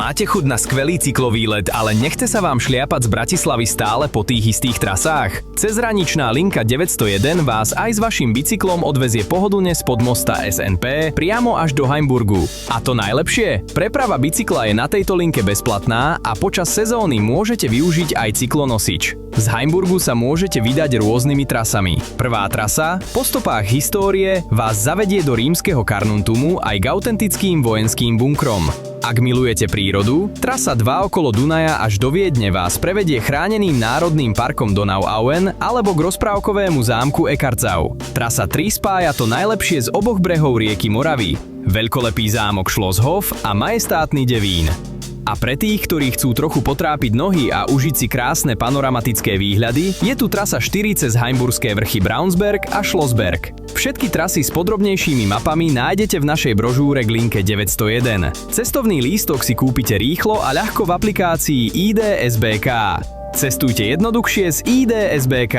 Máte chuť na skvelý cyklovýlet, ale nechce sa vám šliapať z Bratislavy stále po tých istých trasách? Cezhraničná linka 901 vás aj s vašim bicyklom odvezie pohodlne spod mosta SNP priamo až do Heimburgu. A to najlepšie? Preprava bicykla je na tejto linke bezplatná a počas sezóny môžete využiť aj cyklonosič. Z Heimburgu sa môžete vydať rôznymi trasami. Prvá trasa, po stopách histórie, vás zavedie do rímskeho Carnuntumu aj k autentickým vojenským bunkrom. Ak milujete prírodu, trasa 2 okolo Dunaja až do Viedne vás prevedie chráneným národným parkom Donau-Auen alebo k rozprávkovému zámku Eckartsau. Trasa 3 spája to najlepšie z oboch brehov rieky Moravy, veľkolepý zámok Schlosshof a majestátny Devín. A pre tých, ktorí chcú trochu potrápiť nohy a užiť si krásne panoramatické výhľady, je tu trasa 4 cez Heimburské vrchy Braunsberg a Schlossberg. Všetky trasy s podrobnejšími mapami nájdete v našej brožúre k linke 901. Cestovný lístok si kúpite rýchlo a ľahko v aplikácii ID SBK. Cestujte jednoduchšie s ID SBK.